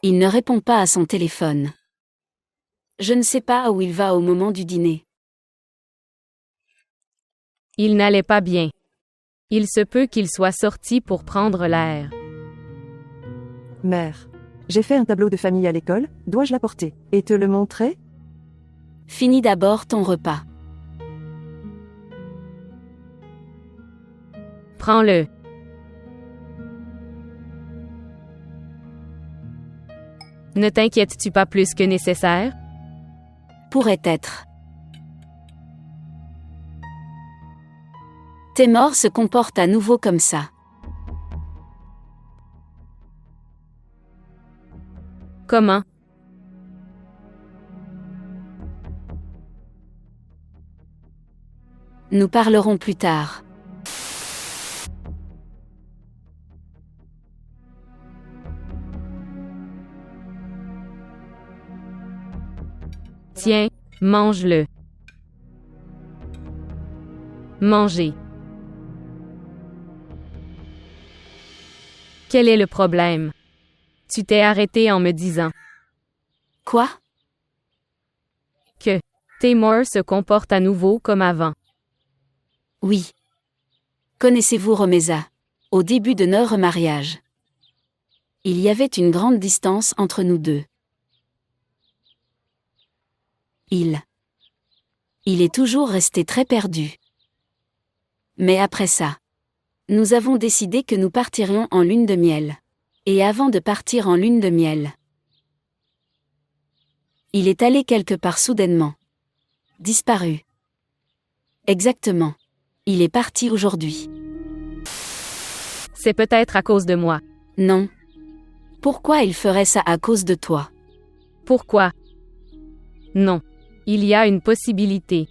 Il ne répond pas à son téléphone. Je ne sais pas où il va au moment du dîner. Il n'allait pas bien. Il se peut qu'il soit sorti pour prendre l'air. Mère. J'ai fait un tableau de famille à l'école, dois-je l'apporter et te le montrer? Finis d'abord ton repas. Prends-le. Ne t'inquiètes-tu pas plus que nécessaire? Pourrait être. Temor se comporte à nouveau comme ça. Comment? Nous parlerons plus tard. Tiens, mange-le. Mangez. Quel est le problème? Tu t'es arrêté en me disant Quoi? que Temor se comporte à nouveau comme avant. Oui. Connaissez-vous Romeza? Au début de notre mariage. Il y avait une grande distance entre nous deux. Il est toujours resté très perdu. Mais après ça, nous avons décidé que nous partirions en lune de miel. Et avant de partir en lune de miel, il est allé quelque part soudainement. Disparu. Exactement. Il est parti aujourd'hui. C'est peut-être à cause de moi. Non. Pourquoi il ferait ça à cause de toi? Pourquoi? Non. Il y a une possibilité.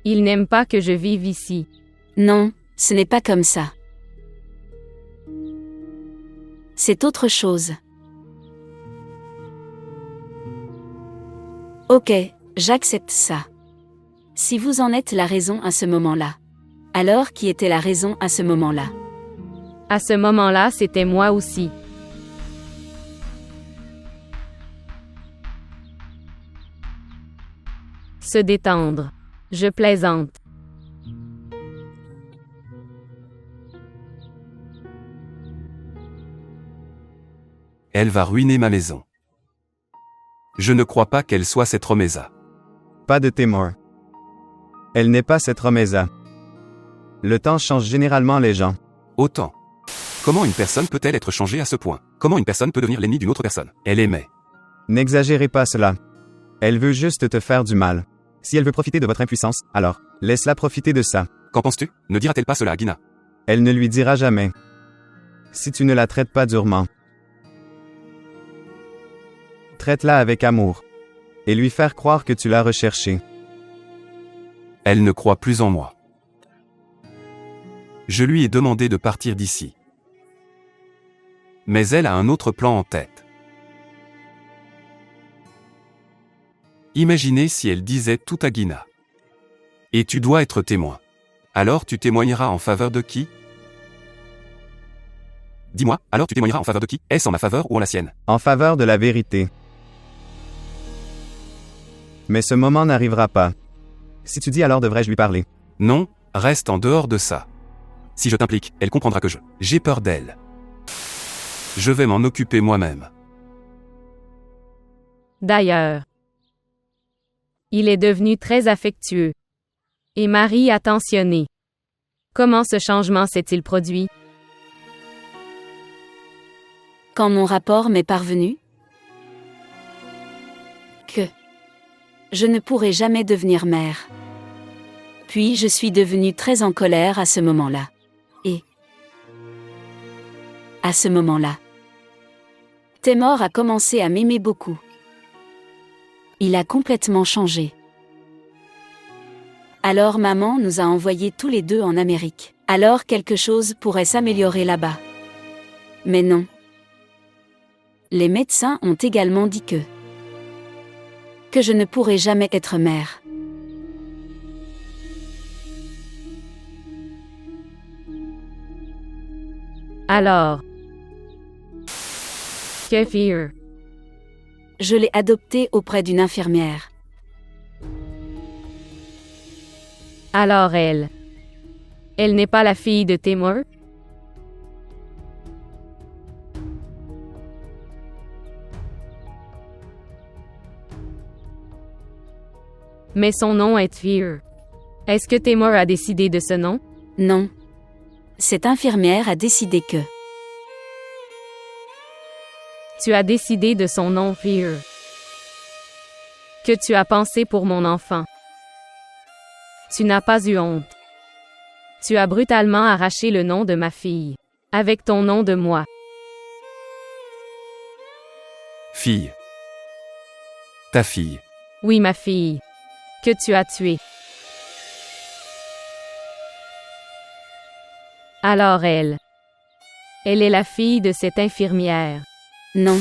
Il n'aime pas que je vive ici. Non, ce n'est pas comme ça. C'est autre chose. Ok, j'accepte ça. Si vous en êtes la raison à ce moment-là. Alors qui était la raison à ce moment-là? À ce moment-là, c'était moi aussi. Se détendre. Je plaisante. Elle va ruiner ma maison. Je ne crois pas qu'elle soit cette Romeza. Pas de Temor. Elle n'est pas cette Romeza. Le temps change généralement les gens. Autant. Comment une personne peut-elle être changée à ce point? Comment une personne peut devenir l'ennemi d'une autre personne? Elle aimait. N'exagérez pas cela. Elle veut juste te faire du mal. Si elle veut profiter de votre impuissance, alors, laisse-la profiter de ça. Qu'en penses-tu? Ne dira-t-elle pas cela à Gina? Elle ne lui dira jamais. Si tu ne la traites pas durement. Traite-la avec amour. Et lui faire croire que tu l'as recherchée. Elle ne croit plus en moi. Je lui ai demandé de partir d'ici. Mais elle a un autre plan en tête. Imaginez si elle disait tout à Gina. Et tu dois être témoin. Alors tu témoigneras en faveur de qui? Dis-moi, alors tu témoigneras en faveur de qui? Est-ce en ma faveur ou en la sienne? En faveur de la vérité. Mais ce moment n'arrivera pas. Si tu dis alors devrais-je lui parler? Non, reste en dehors de ça. Si je t'implique, elle comprendra que j'ai peur d'elle. Je vais m'en occuper moi-même. D'ailleurs, il est devenu très affectueux. Et Marie attentionné. Comment ce changement s'est-il produit? Quand mon rapport m'est parvenu? Que je ne pourrai jamais devenir mère. Puis je suis devenue très en colère à ce moment-là. Et à ce moment-là, Temor a commencé à m'aimer beaucoup. Il a complètement changé. Alors maman nous a envoyés tous les deux en Amérique. Alors quelque chose pourrait s'améliorer là-bas. Mais non. Les médecins ont également dit que je ne pourrai jamais être mère. Alors, que faire? Je l'ai adoptée auprès d'une infirmière. Alors elle. Elle n'est pas la fille de Tamar? Mais son nom est Fear. Est-ce que Tamar a décidé de ce nom? Non. Cette infirmière a décidé que... Tu as décidé de son nom Fear. Que tu as pensé pour mon enfant. Tu n'as pas eu honte. Tu as brutalement arraché le nom de ma fille. Avec ton nom de moi. Fille. Ta fille. Oui, ma fille. Que tu as tuée. Alors elle. Elle est la fille de cette infirmière. Non.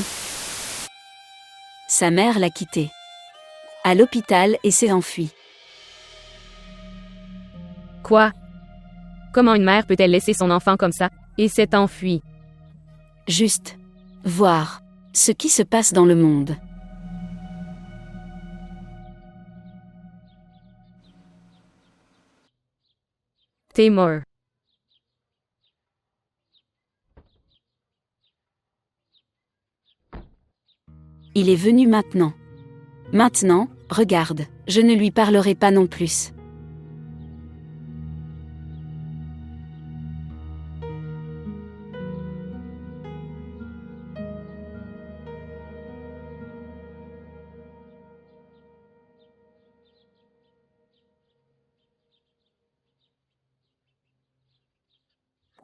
Sa mère l'a quittée. À l'hôpital et s'est enfuie. Quoi? Comment une mère peut-elle laisser son enfant comme ça, et s'est enfuie? Juste. Voir. Ce qui se passe dans le monde. Tamar. Il est venu maintenant. Maintenant, regarde, je ne lui parlerai pas non plus.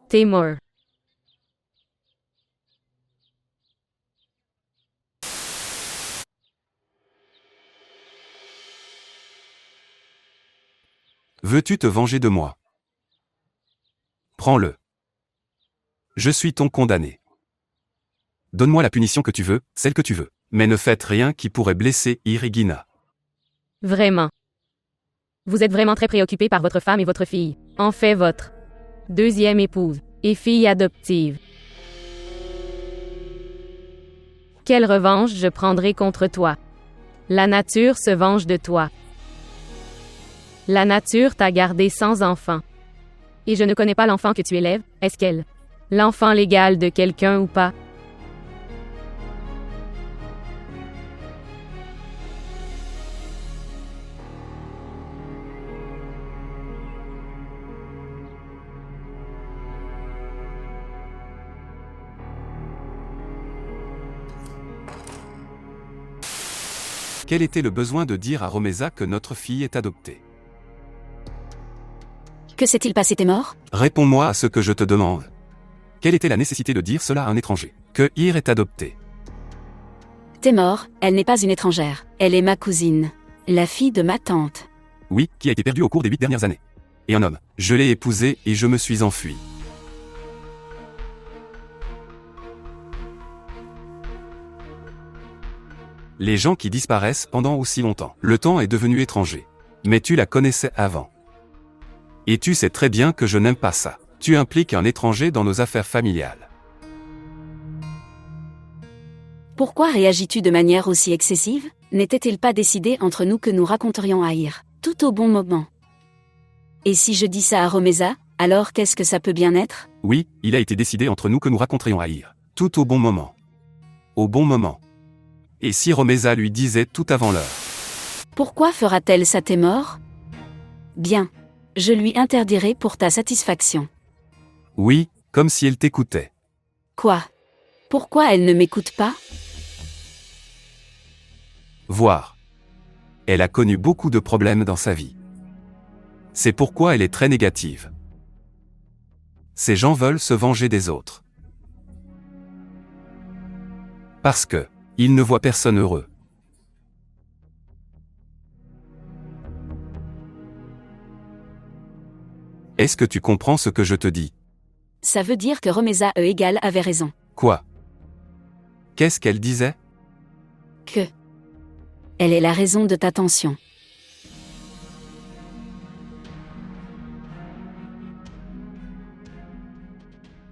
Tamar. Veux-tu te venger de moi? Prends-le. Je suis ton condamné. Donne-moi la punition que tu veux, celle que tu veux. Mais ne faites rien qui pourrait blesser Irigina. Vraiment. Vous êtes vraiment très préoccupé par votre femme et votre fille. En fait, votre deuxième épouse et fille adoptive. Quelle revanche je prendrai contre toi? La nature se venge de toi. La nature t'a gardé sans enfant. Et je ne connais pas l'enfant que tu élèves, est-ce qu'elle? L'enfant légal de quelqu'un ou pas? Quel était le besoin de dire à Romeza que notre fille est adoptée? Que s'est-il passé, t'es mort? Réponds-moi à ce que je te demande. Quelle était la nécessité de dire cela à un étranger? Que Ir est adoptée. T'es mort, elle n'est pas une étrangère. Elle est ma cousine. La fille de ma tante. Oui, qui a été perdue au cours des 8 dernières années. Et un homme. Je l'ai épousée et je me suis enfui. Les gens qui disparaissent pendant aussi longtemps. Le temps est devenu étranger. Mais tu la connaissais avant. Et tu sais très bien que je n'aime pas ça. Tu impliques un étranger dans nos affaires familiales. Pourquoi réagis-tu de manière aussi excessive? N'était-il pas décidé entre nous que nous raconterions à Ir, tout au bon moment? Et si je dis ça à Romeza, alors qu'est-ce que ça peut bien être? Oui, il a été décidé entre nous que nous raconterions à Ir, tout au bon moment. Au bon moment. Et si Romeza lui disait tout avant l'heure? Pourquoi fera-t-elle ça, t'es mort? Bien. Je lui interdirai pour ta satisfaction. Oui, comme si elle t'écoutait. Quoi? Pourquoi elle ne m'écoute pas? Voir. Elle a connu beaucoup de problèmes dans sa vie. C'est pourquoi elle est très négative. Ces gens veulent se venger des autres. Parce que, ils ne voient personne heureux. Est-ce que tu comprends ce que je te dis? Ça veut dire que Romeza avait raison. Quoi? Qu'est-ce qu'elle disait? Que elle est la raison de ta tension.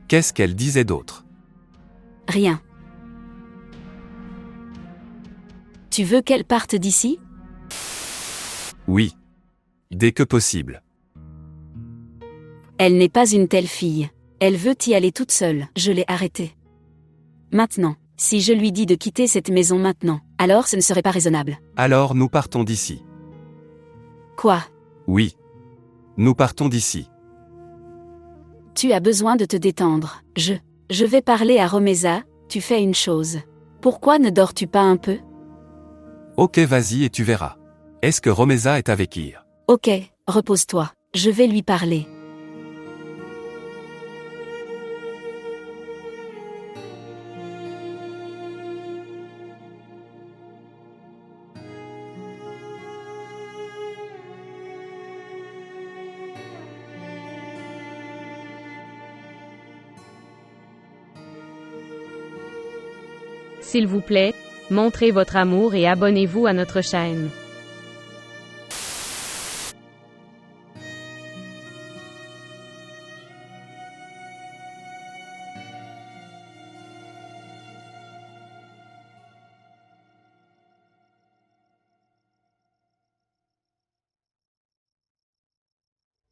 Qu'est-ce qu'elle disait d'autre? Rien. Tu veux qu'elle parte d'ici? Oui. Dès que possible. Elle n'est pas une telle fille. Elle veut y aller toute seule. Je l'ai arrêtée. Maintenant, si je lui dis de quitter cette maison maintenant, alors ce ne serait pas raisonnable. Alors nous partons d'ici. Quoi? Oui. Nous partons d'ici. Tu as besoin de te détendre. Je vais parler à Romeza, tu fais une chose. Pourquoi ne dors-tu pas un peu? Ok, vas-y et tu verras. Est-ce que Romeza est avec Ir? Ok, repose-toi. Je vais lui parler. S'il vous plaît, montrez votre amour et abonnez-vous à notre chaîne.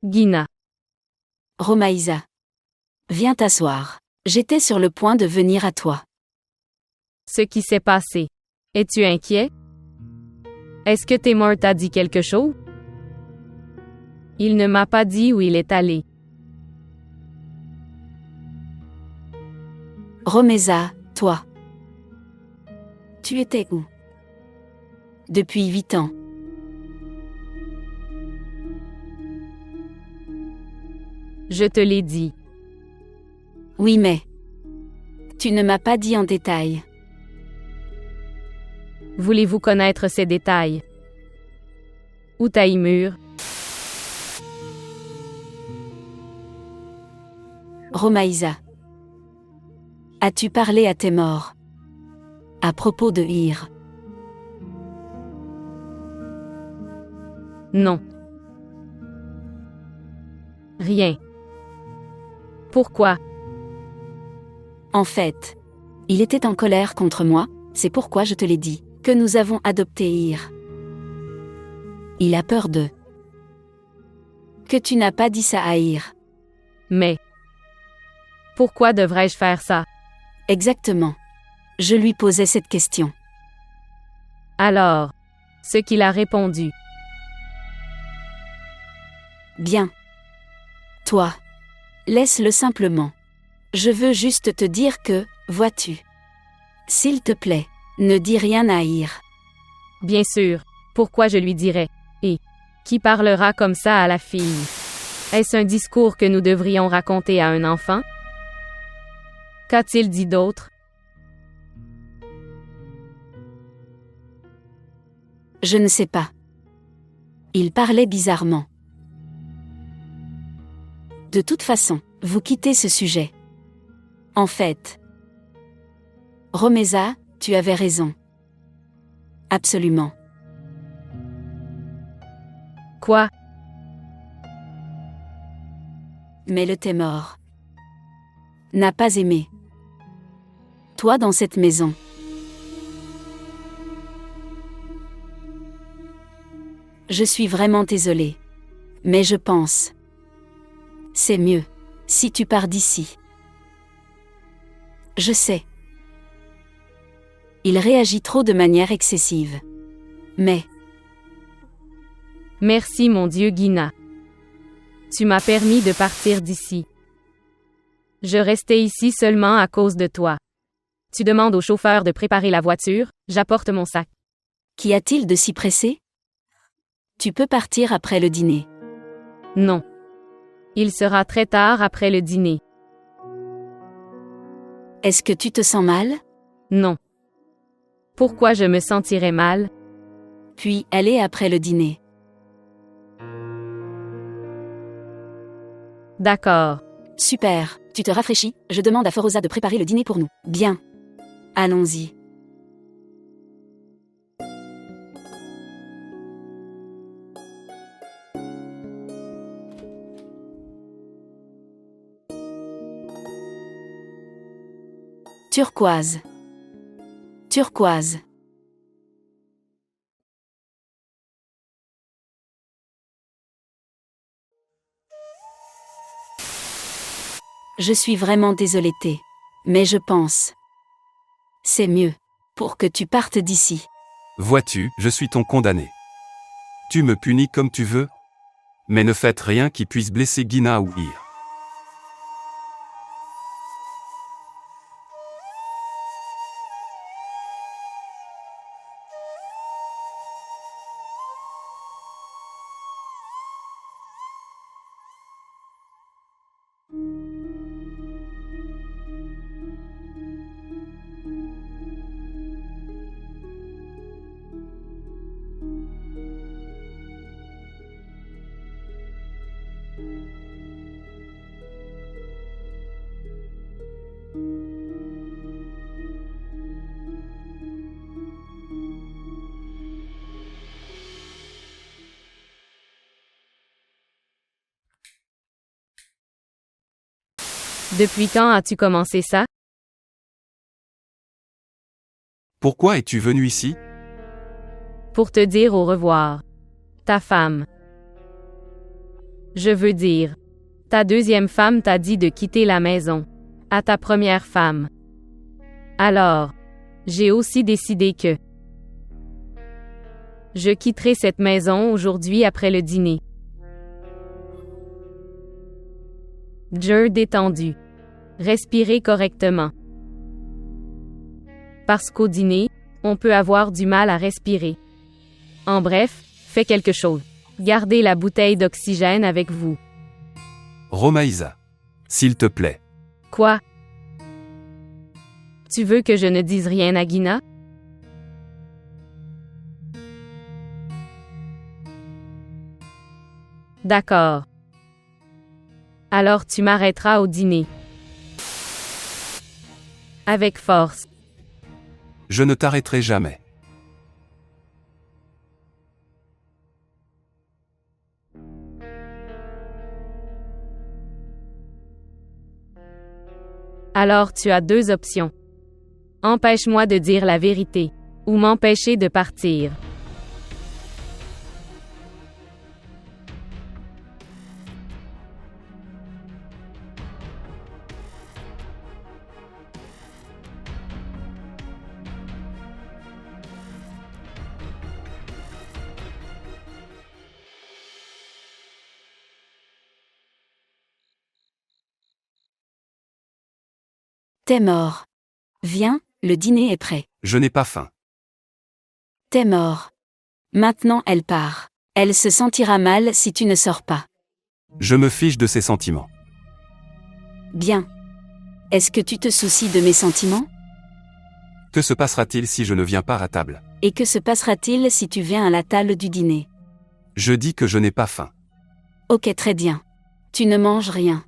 Gina. Romaïsa. Viens t'asseoir. J'étais sur le point de venir à toi. Ce qui s'est passé. Es-tu inquiet? Est-ce que Temur t'a dit quelque chose? Il ne m'a pas dit où il est allé. Romeza, toi. Tu étais où? Depuis 8 ans. Je te l'ai dit. Oui mais... Tu ne m'as pas dit en détail. Voulez-vous connaître ces détails? Où Temur? Romaïsa. As-tu parlé à Temur? À propos de Ir? Non. Rien. Pourquoi? En fait, il était en colère contre moi, c'est pourquoi je te l'ai dit, que nous avons adopté Ir. Il a peur de... Que tu n'as pas dit ça à Ir. Mais... Pourquoi devrais-je faire ça? Exactement. Je lui posais cette question. Alors, ce qu'il a répondu. Bien. Toi. Laisse-le simplement. Je veux juste te dire que, vois-tu. S'il te plaît, ne dis rien à Ir. Bien sûr, pourquoi je lui dirais? Et qui parlera comme ça à la fille? Est-ce un discours que nous devrions raconter à un enfant? Qu'a-t-il dit d'autre? Je ne sais pas. Il parlait bizarrement. De toute façon, vous quittez ce sujet. En fait, Romeza, tu avais raison. Absolument. Quoi? Mais le Temur n'a pas aimé. Toi dans cette maison. Je suis vraiment désolée. Mais je pense... C'est mieux, si tu pars d'ici. Je sais. Il réagit trop de manière excessive. Mais... Merci mon Dieu Gina. Tu m'as permis de partir d'ici. Je restais ici seulement à cause de toi. Tu demandes au chauffeur de préparer la voiture, j'apporte mon sac. Qu'y a-t-il de si pressé? Tu peux partir après le dîner. Non. Il sera très tard après le dîner. Est-ce que tu te sens mal? Non. Pourquoi je me sentirais mal? Puis, allez après le dîner. D'accord. Super, tu te rafraîchis, je demande à Foroza de préparer le dîner pour nous. Bien. Allons-y. Turquoise. Turquoise. Je suis vraiment désolée, mais je pense. C'est mieux. Pour que tu partes d'ici. Vois-tu, je suis ton condamné. Tu me punis comme tu veux, mais ne faites rien qui puisse blesser Gina ou Ir. Depuis quand as-tu commencé ça? Pourquoi es-tu venu ici? Pour te dire au revoir. Ta femme. Je veux dire, ta deuxième femme t'a dit de quitter la maison. À ta première femme. Alors, j'ai aussi décidé que je quitterai cette maison aujourd'hui après le dîner. Jeu détendu. Respirez correctement. Parce qu'au dîner, on peut avoir du mal à respirer. En bref, fais quelque chose. Gardez la bouteille d'oxygène avec vous. Romaïsa. S'il te plaît. Quoi? Tu veux que je ne dise rien à Gina? D'accord. Alors tu m'arrêteras au dîner. Avec force. Je ne t'arrêterai jamais. Alors tu as deux options. Empêche-moi de dire la vérité, ou m'empêcher de partir. T'es mort. Viens, le dîner est prêt. Je n'ai pas faim. T'es mort. Maintenant elle part. Elle se sentira mal si tu ne sors pas. Je me fiche de ses sentiments. Bien. Est-ce que tu te soucies de mes sentiments? Que se passera-t-il si je ne viens pas à table? Et que se passera-t-il si tu viens à la table du dîner? Je dis que je n'ai pas faim. Ok, très bien. Tu ne manges rien.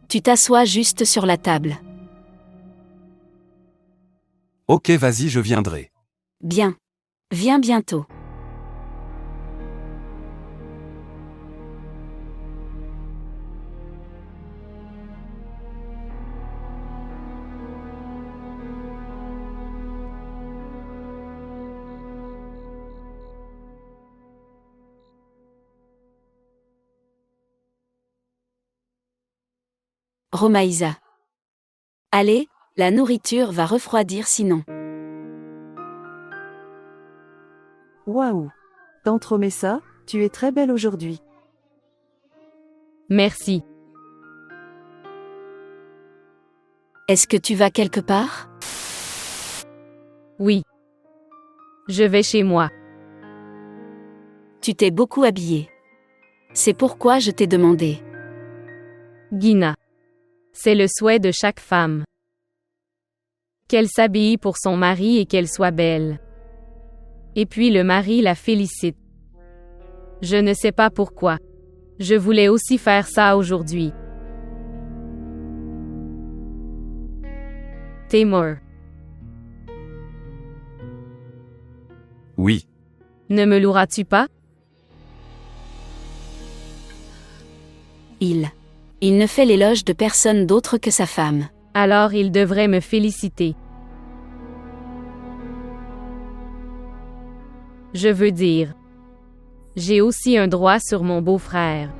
Tu t'assois juste sur la table. Ok, vas-y, je viendrai. Bien. Viens bientôt. Romaïsa. Allez, la nourriture va refroidir sinon. Waouh! Tante Romessa, tu es très belle aujourd'hui. Merci. Est-ce que tu vas quelque part? Oui. Je vais chez moi. Tu t'es beaucoup habillée. C'est pourquoi je t'ai demandé. Gina. C'est le souhait de chaque femme. Qu'elle s'habille pour son mari et qu'elle soit belle. Et puis le mari la félicite. Je ne sais pas pourquoi. Je voulais aussi faire ça aujourd'hui. Tamar. Oui. Ne me loueras-tu pas? Il ne fait l'éloge de personne d'autre que sa femme. Alors il devrait me féliciter. Je veux dire, j'ai aussi un droit sur mon beau-frère.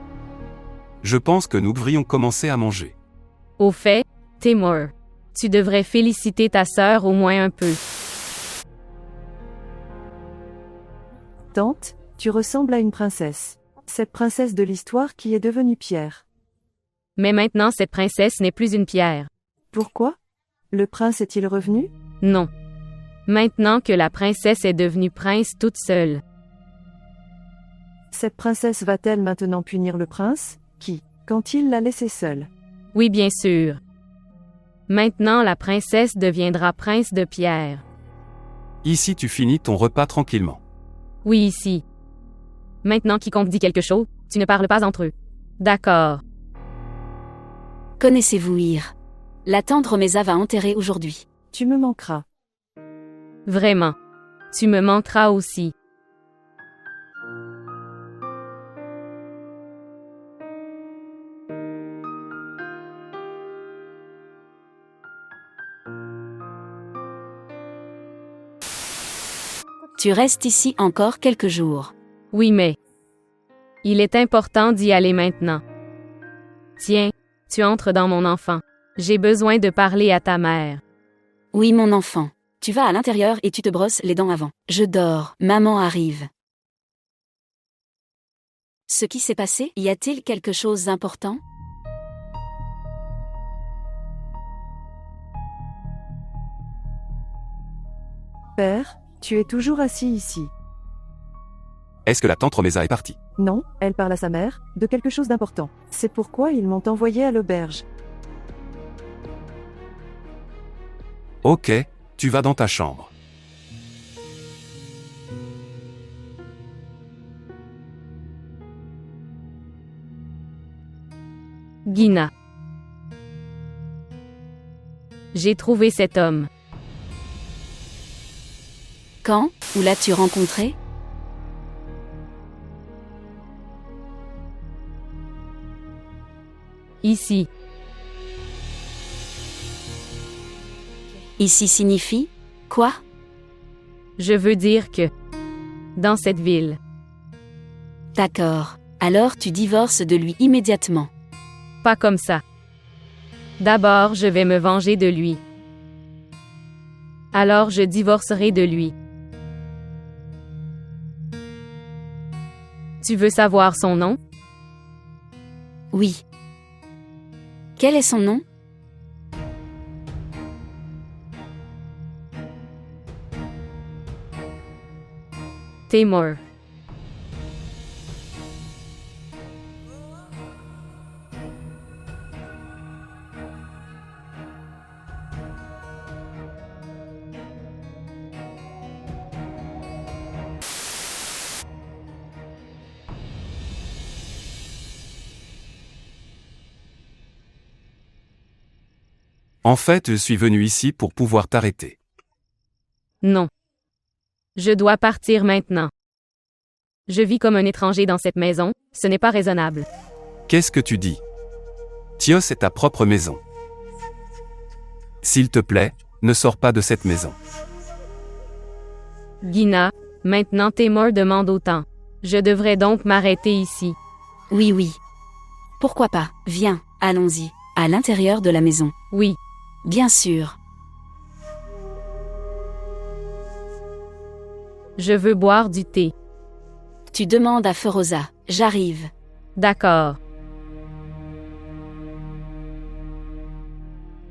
Je pense que nous devrions commencer à manger. Au fait, Timur, tu devrais féliciter ta sœur au moins un peu. Tante, tu ressembles à une princesse. Cette princesse de l'histoire qui est devenue pierre. Mais maintenant cette princesse n'est plus une pierre. Pourquoi? Le prince est-il revenu? Non. Maintenant que la princesse est devenue prince toute seule. Cette princesse va-t-elle maintenant punir le prince, quand il l'a laissée seule? Oui, bien sûr. Maintenant la princesse deviendra prince de pierre. Ici tu finis ton repas tranquillement. Oui, ici. Maintenant quiconque dit quelque chose, tu ne parles pas entre eux. D'accord. Connaissez-vous Ir? La tante Romeza va enterrer aujourd'hui. Tu me manqueras. Vraiment. Tu me manqueras aussi. Tu restes ici encore quelques jours. Oui, mais il est important d'y aller maintenant. Tiens, tu entres dans mon enfant. J'ai besoin de parler à ta mère. Oui, mon enfant. Tu vas à l'intérieur et tu te brosses les dents avant. Je dors. Maman arrive. Ce qui s'est passé, y a-t-il quelque chose d'important? Père, tu es toujours assis ici. Est-ce que la tante Romeza est partie? Non, elle parle à sa mère, de quelque chose d'important. C'est pourquoi ils m'ont envoyé à l'auberge. Ok, tu vas dans ta chambre. Gina. J'ai trouvé cet homme. Quand? Où l'as-tu rencontré? Ici. Ici signifie? Quoi? Je veux dire que dans cette ville. D'accord. Alors tu divorces de lui immédiatement. Pas comme ça. D'abord, je vais me venger de lui. Alors je divorcerai de lui. Tu veux savoir son nom? Oui. Quel est son nom? Timur. En fait, je suis venu ici pour pouvoir t'arrêter. Non. Je dois partir maintenant. Je vis comme un étranger dans cette maison, ce n'est pas raisonnable. Qu'est-ce que tu dis? Tios est ta propre maison. S'il te plaît, ne sors pas de cette maison. Gina, maintenant Timur demande autant. Je devrais donc m'arrêter ici. Oui, oui. Pourquoi pas? Viens, allons-y. À l'intérieur de la maison. Oui. Bien sûr. Je veux boire du thé. Tu demandes à Feroza. J'arrive. D'accord.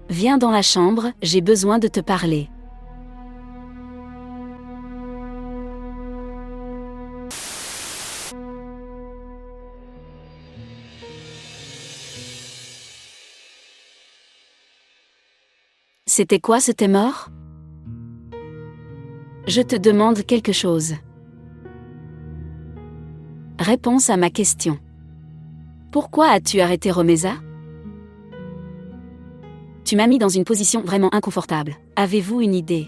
Viens dans la chambre, j'ai besoin de te parler. C'était quoi ce Timur? Je te demande quelque chose. Réponse à ma question. Pourquoi as-tu arrêté Romeza? Tu m'as mis dans une position vraiment inconfortable. Avez-vous une idée?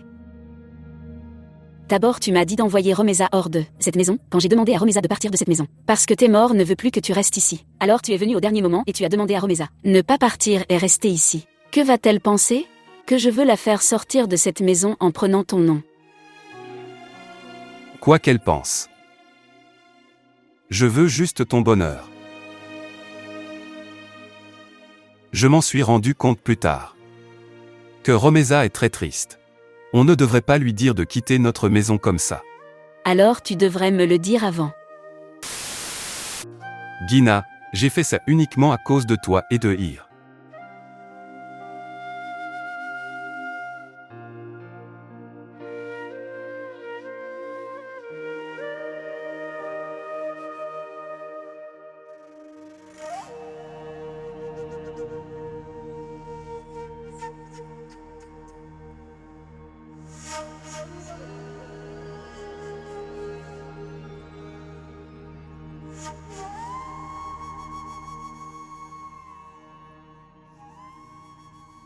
D'abord tu m'as dit d'envoyer Romeza hors de cette maison, quand j'ai demandé à Romeza de partir de cette maison. Parce que Timur ne veut plus que tu restes ici. Alors tu es venu au dernier moment et tu as demandé à Romeza ne pas partir et rester ici. Que va-t-elle penser? Que je veux la faire sortir de cette maison en prenant ton nom. Quoi qu'elle pense. Je veux juste ton bonheur. Je m'en suis rendu compte plus tard. Que Romeza est très triste. On ne devrait pas lui dire de quitter notre maison comme ça. Alors tu devrais me le dire avant. Gina, j'ai fait ça uniquement à cause de toi et de Ir.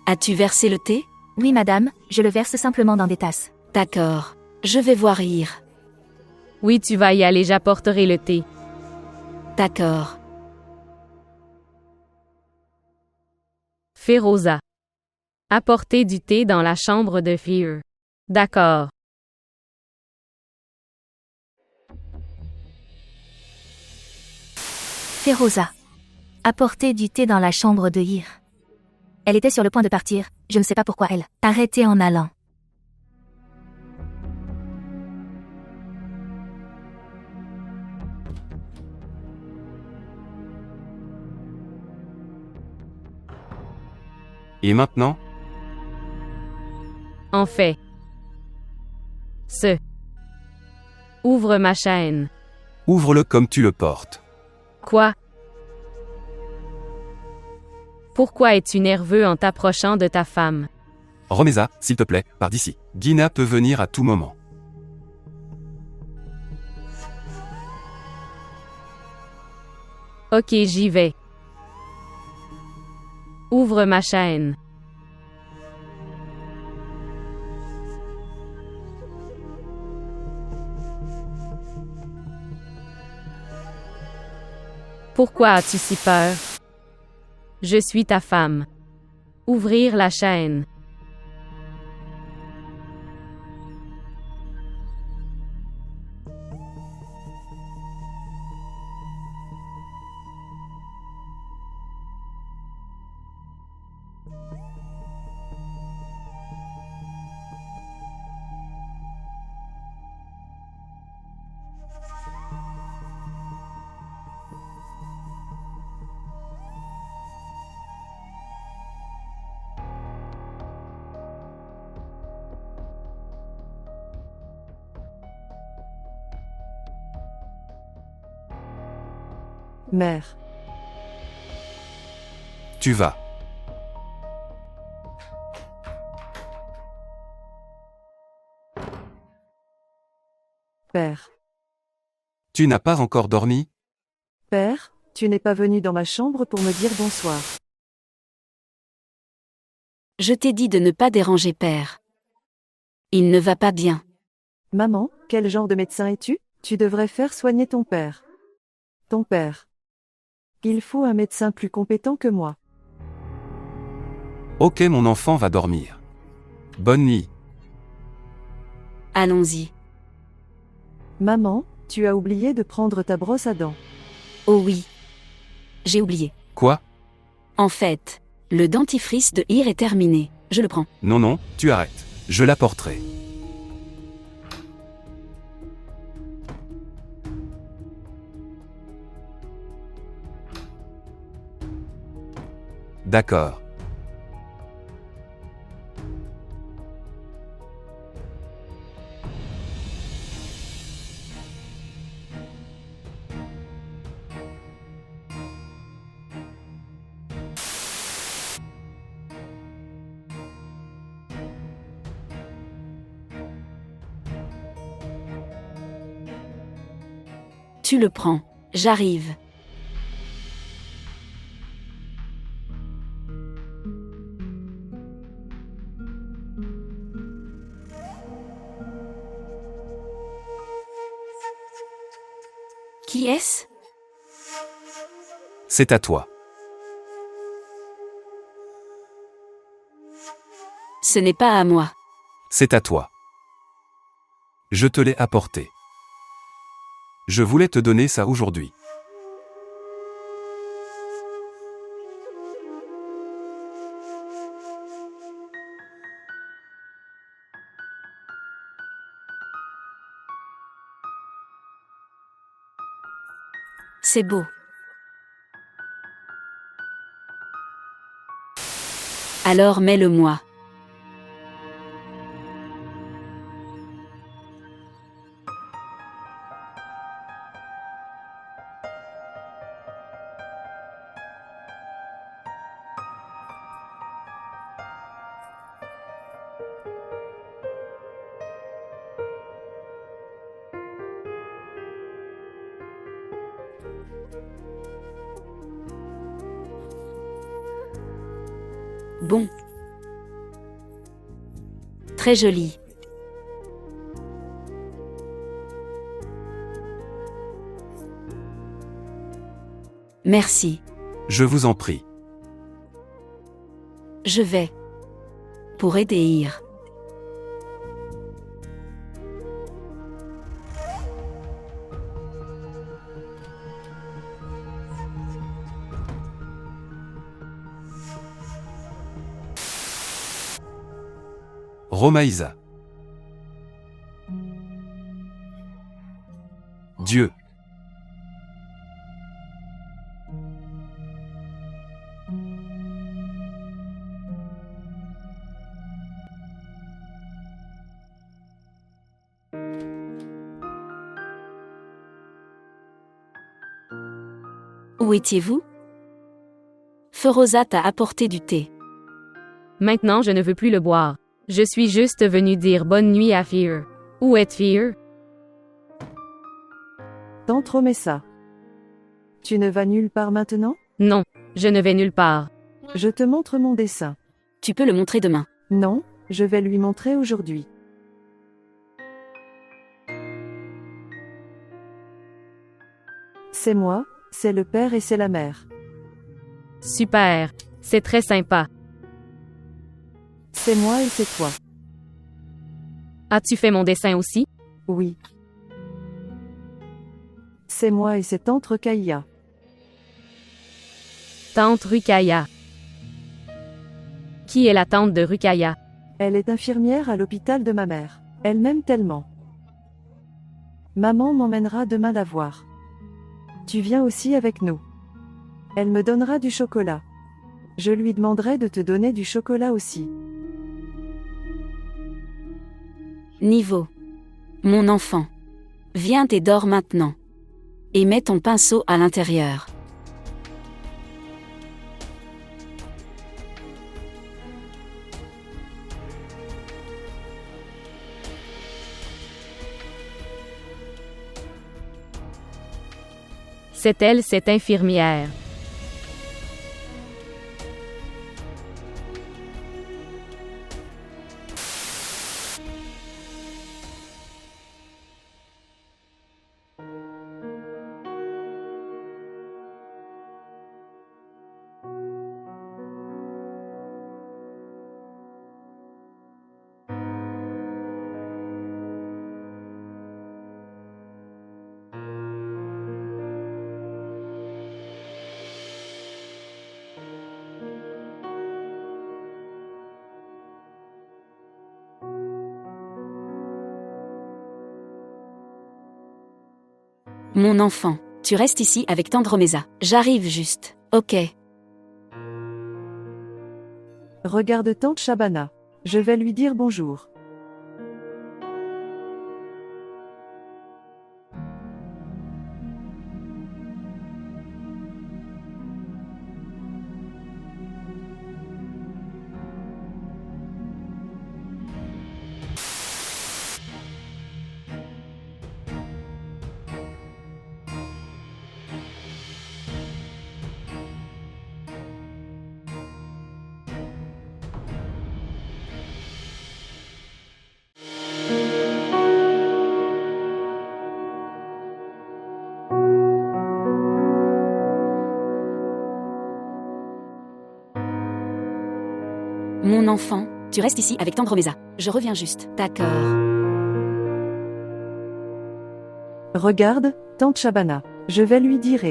As-tu versé le thé? Oui madame, je le verse simplement dans des tasses. D'accord. Je vais voir Ir. Oui, tu vas y aller, j'apporterai le thé. D'accord. Feroza. Apporter du thé dans la chambre de Fear. D'accord. Feroza. Apporter du thé dans la chambre de Ir. Elle était sur le point de partir, je ne sais pas pourquoi elle arrêtait en allant. Et maintenant? En fait. Ouvre ma chaîne. Ouvre-le comme tu le portes. Quoi? Pourquoi es-tu nerveux en t'approchant de ta femme? Romeza, s'il te plaît, pars d'ici. Gina peut venir à tout moment. Ok, j'y vais. Ouvre ma chaîne. Pourquoi as-tu si peur? Je suis ta femme. Ouvrir la chaîne. Mère. Tu vas. Père. Tu n'as pas encore dormi? Père, tu n'es pas venu dans ma chambre pour me dire bonsoir. Je t'ai dit de ne pas déranger père. Il ne va pas bien. Maman, quel genre de médecin es-tu? Tu devrais faire soigner ton père. Ton père. Il faut un médecin plus compétent que moi. Ok, mon enfant va dormir. Bonne nuit. Allons-y. Maman, tu as oublié de prendre ta brosse à dents. Oh oui. J'ai oublié. Quoi? En fait, le dentifrice de Ir est terminé. Je le prends. Non, non, tu arrêtes. Je l'apporterai. D'accord. Tu le prends. J'arrive. Qui est-ce? C'est à toi. Ce n'est pas à moi. C'est à toi. Je te l'ai apporté. Je voulais te donner ça aujourd'hui. C'est beau. Alors mets-le-moi. Bon. Très joli. Merci. Je vous en prie. Je vais. Pour aider. Romaïsa. Dieu. Où étiez-vous? Feroza t'a apporté du thé. Maintenant je ne veux plus le boire. Je suis juste venu dire bonne nuit à Fear. Où est Fear? Tante Romessa. Tu ne vas nulle part maintenant? Non, je ne vais nulle part. Je te montre mon dessin. Tu peux le montrer demain. Non, je vais lui montrer aujourd'hui. C'est moi, c'est le père et c'est la mère. Super. C'est très sympa. C'est moi et c'est toi. As-tu fait mon dessin aussi? Oui. C'est moi et c'est tante Rukaïa. Tante Rukaya. Qui est la tante de Rukaya? Elle est infirmière à l'hôpital de ma mère. Elle m'aime tellement. Maman m'emmènera demain la voir. Tu viens aussi avec nous. Elle me donnera du chocolat. Je lui demanderai de te donner du chocolat aussi. Niveau. Mon enfant. Viens et dors maintenant. Et mets ton pinceau à l'intérieur. C'est elle, cette infirmière. Mon enfant, tu restes ici avec tante Romessa. J'arrive juste. Ok. Regarde tante Shabana. Je vais lui dire bonjour. Mon enfant, tu restes ici avec tante Romessa. Je reviens juste. D'accord. Regarde, tante Shabana. Je vais lui dire.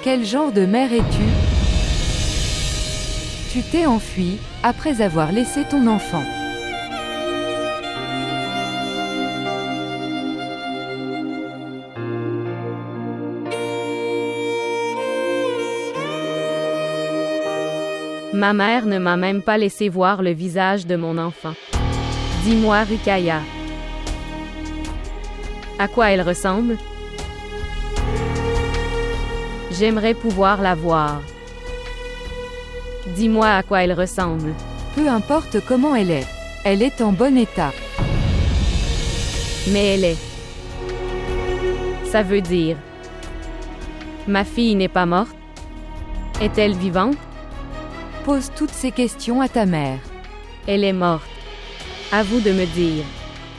Quel genre de mère es-tu? Tu t'es enfui, après avoir laissé ton enfant. Ma mère ne m'a même pas laissé voir le visage de mon enfant. Dis-moi, Ruqayyah. À quoi elle ressemble? J'aimerais pouvoir la voir. Dis-moi à quoi elle ressemble. Peu importe comment elle est en bon état. Mais elle est. Ça veut dire. Ma fille n'est pas morte? Est-elle vivante? Pose toutes ces questions à ta mère. Elle est morte. À vous de me dire.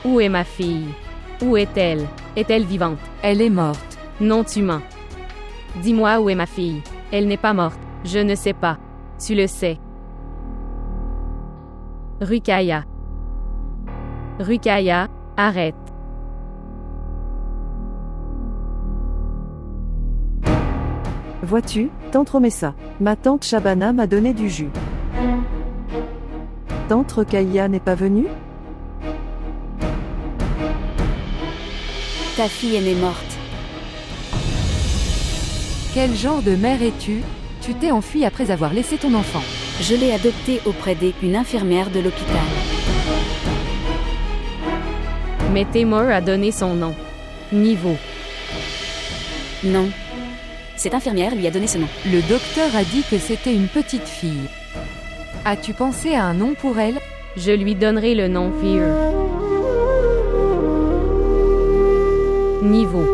Où est ma fille? Où est-elle? Est-elle vivante? Elle est morte. Non, tu mens. Dis-moi où est ma fille. Elle n'est pas morte. Je ne sais pas. Tu le sais. Ruqayyah. Ruqayyah, arrête. Vois-tu, tante Romessa, ma tante Shabana m'a donné du jus. Tante Ruqayyah n'est pas venue? Ta fille est née morte. Quel genre de mère es-tu? Tu t'es enfui après avoir laissé ton enfant. Je l'ai adoptée auprès d'une infirmière de l'hôpital. Mais Taimur a donné son nom. Niveau. Non. Cette infirmière lui a donné ce nom. Le docteur a dit que c'était une petite fille. As-tu pensé à un nom pour elle? Je lui donnerai le nom Fear. Niveau.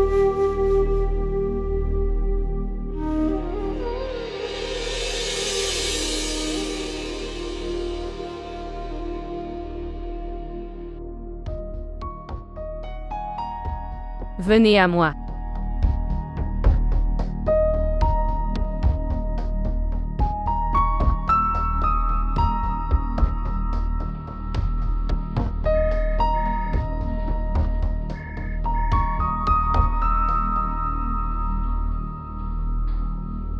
Venez à moi.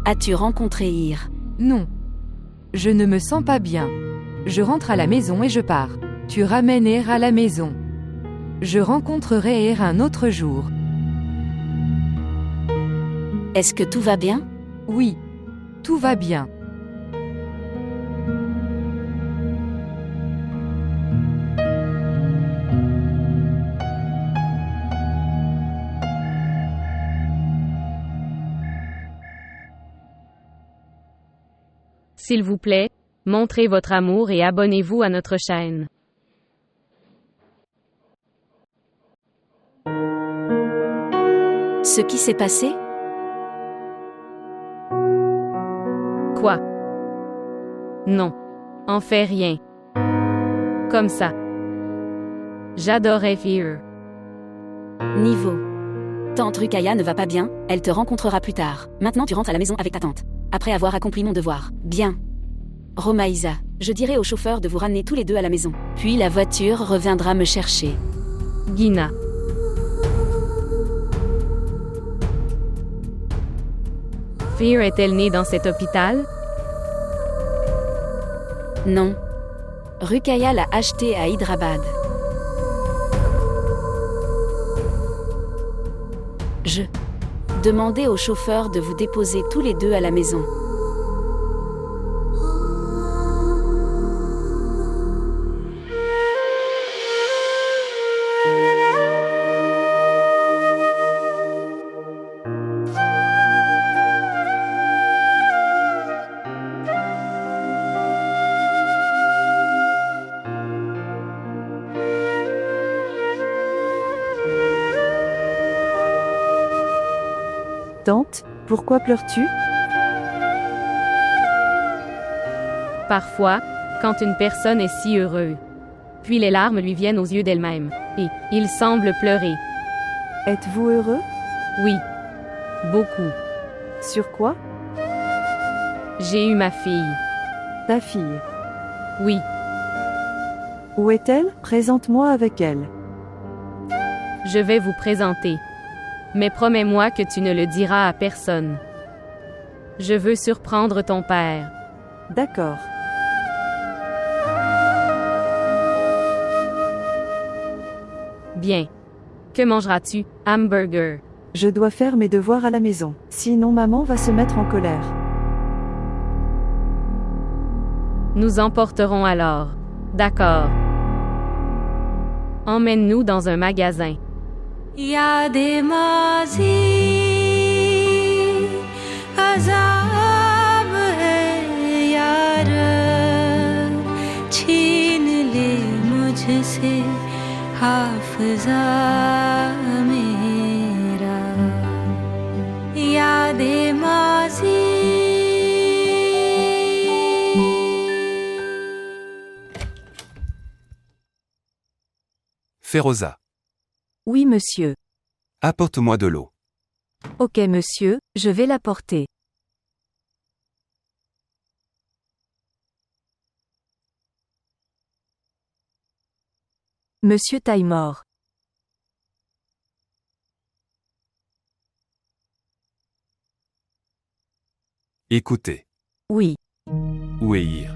As-tu rencontré Ir? Non. Je ne me sens pas bien. Je rentre à la maison et je pars. Tu ramènes Ir à la maison. Je rencontrerai Ir un autre jour. Est-ce que tout va bien? Oui. Tout va bien. S'il vous plaît, montrez votre amour et abonnez-vous à notre chaîne. Ce qui s'est passé? Quoi? Non. En fais rien. Comme ça. J'adorais Fear. Niveau. Tante Ruqayyah ne va pas bien, elle te rencontrera plus tard. Maintenant tu rentres à la maison avec ta tante. Après avoir accompli mon devoir. Bien. Romaïsa, je dirai au chauffeur de vous ramener tous les deux à la maison. Puis la voiture reviendra me chercher. Gina. Fear est-elle née dans cet hôpital? Non. Ruqayyah l'a acheté à Hyderabad. Je. Demandez au chauffeur de vous déposer tous les deux à la maison. Tante, pourquoi pleures-tu? Parfois, quand une personne est si heureuse. Puis les larmes lui viennent aux yeux d'elle-même. Et il semble pleurer. Êtes-vous heureux? Oui. Beaucoup. Sur quoi? J'ai eu ma fille. Ta fille. Oui. Où est-elle? Présente-moi avec elle. Je vais vous présenter. Mais promets-moi que tu ne le diras à personne. Je veux surprendre ton père. D'accord. Bien. Que mangeras-tu? Hamburger. Je dois faire mes devoirs à la maison. Sinon maman va se mettre en colère. Nous emporterons alors. D'accord. Emmène-nous dans un magasin. यादें माज़ी अज़ाब है यार छीन ले मुझसे हाफ़िज़ा मेरा यादें माज़ी Féroza. Oui, monsieur. Apporte-moi de l'eau. Ok, monsieur, je vais l'apporter. Monsieur Taimor. Écoutez. Oui. Où est Ir?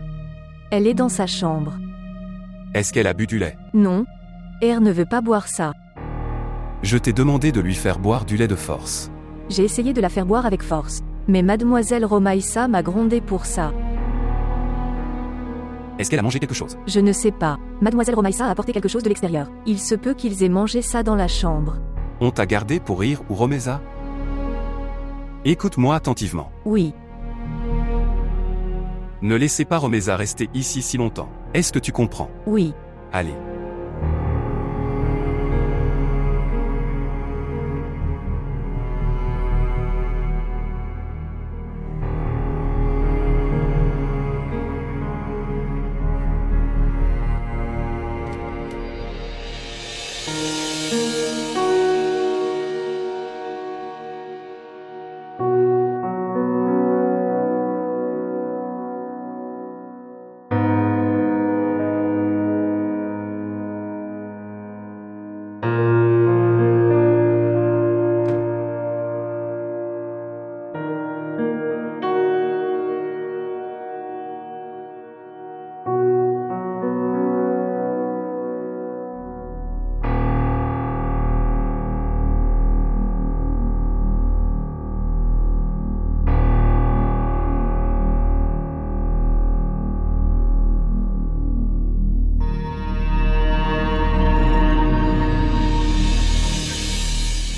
Elle est dans sa chambre. Est-ce qu'elle a bu du lait? Non. Er ne veut pas boire ça. Je t'ai demandé de lui faire boire du lait de force. J'ai essayé de la faire boire avec force. Mais mademoiselle Romaïssa m'a grondé pour ça. Est-ce qu'elle a mangé quelque chose? Je ne sais pas. Mademoiselle Romaïssa a apporté quelque chose de l'extérieur. Il se peut qu'ils aient mangé ça dans la chambre. On t'a gardé pour Ir ou Romeza? Écoute-moi attentivement. Oui. Ne laissez pas Romeza rester ici si longtemps. Est-ce que tu comprends? Oui. Allez.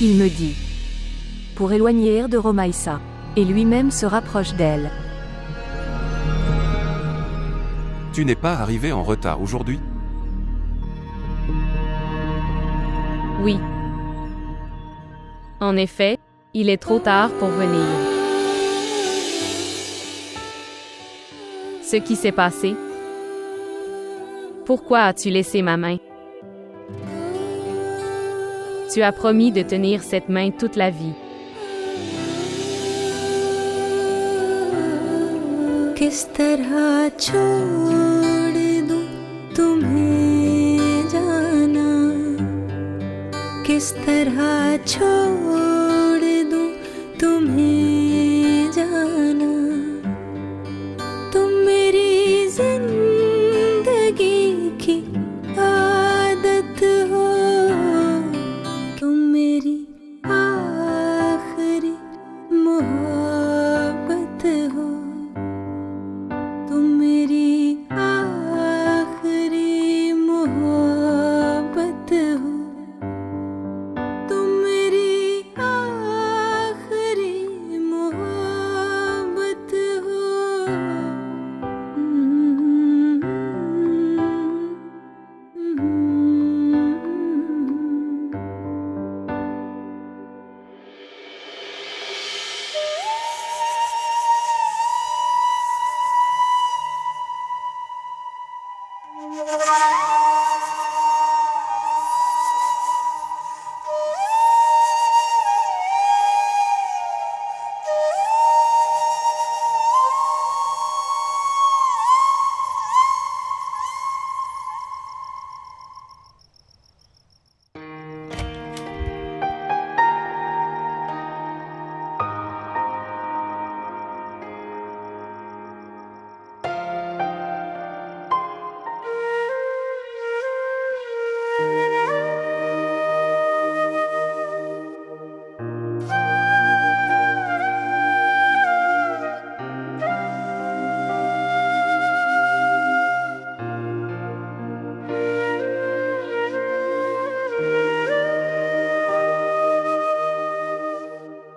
Il me dit. Pour éloigner Er de Romaïssa. Et lui-même se rapproche d'elle. Tu n'es pas arrivé en retard aujourd'hui? Oui. En effet, il est trop tard pour venir. Ce qui s'est passé? Pourquoi as-tu laissé ma main? Tu as promis de tenir cette main toute la vie. किस तरह छोड़ दूं तुम्हें जाना किस तरह छोड़ दूं तुम्हें जाना तुम मेरी जिंदगी की आदत हो तुम मेरी आखिरी मोहब्बत हो तुम मेरी आखिरी मोहब्बत हो तुम मेरी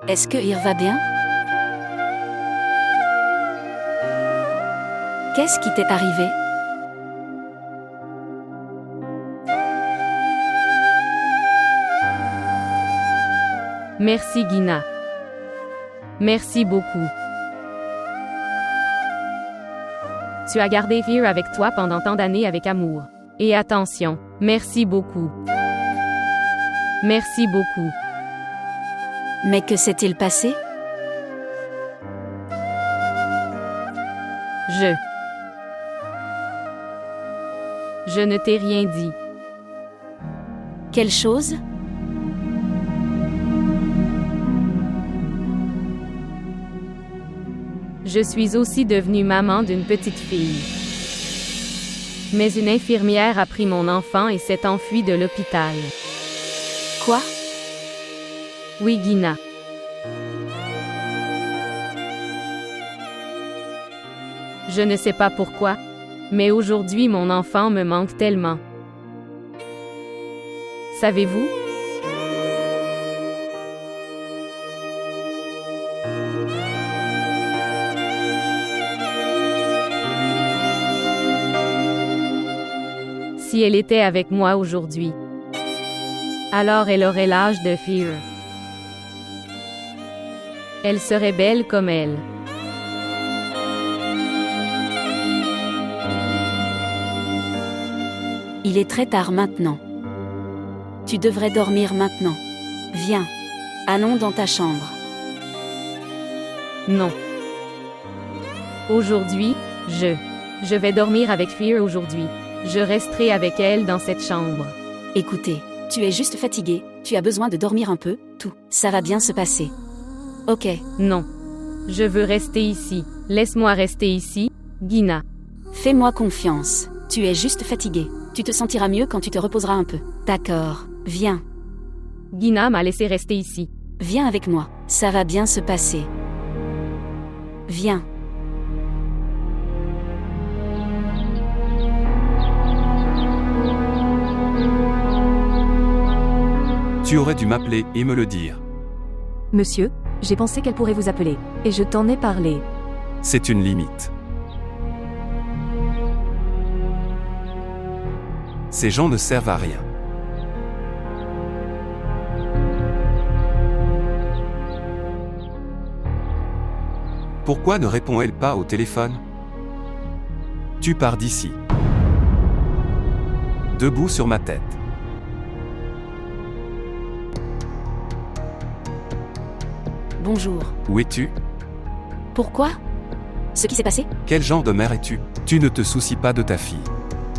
Est-ce que Ir va bien? Qu'est-ce qui t'est arrivé? Merci Gina. Merci beaucoup. Tu as gardé Fear avec toi pendant tant d'années avec amour. Et attention. Merci beaucoup. Merci beaucoup. Mais que s'est-il passé? Je ne t'ai rien dit. Quelle chose? Je suis aussi devenue maman d'une petite fille. Mais une infirmière a pris mon enfant et s'est enfuie de l'hôpital. Quoi? Oui, Gina. Je ne sais pas pourquoi, mais aujourd'hui mon enfant me manque tellement. Savez-vous? Si elle était avec moi aujourd'hui, alors elle aurait l'âge de Fear. Elle serait belle comme elle. Il est très tard maintenant. Tu devrais dormir maintenant. Viens. Allons dans ta chambre. Non. Aujourd'hui, je vais dormir avec Fear aujourd'hui. Je resterai avec elle dans cette chambre. Écoutez, tu es juste fatigué, tu as besoin de dormir un peu, tout. Ça va bien se passer. Ok. Non. Je veux rester ici. Laisse-moi rester ici, Gina. Fais-moi confiance. Tu es juste fatigué. Tu te sentiras mieux quand tu te reposeras un peu. D'accord. Viens. Gina m'a laissé rester ici. Viens avec moi. Ça va bien se passer. Viens. Tu aurais dû m'appeler et me le dire. Monsieur, j'ai pensé qu'elle pourrait vous appeler. Et je t'en ai parlé. C'est une limite. Ces gens ne servent à rien. Pourquoi ne répond-elle pas au téléphone? Tu pars d'ici. Debout sur ma tête. Bonjour. Où es-tu? Pourquoi? Ce qui s'est passé? Quel genre de mère es-tu? Tu ne te soucies pas de ta fille.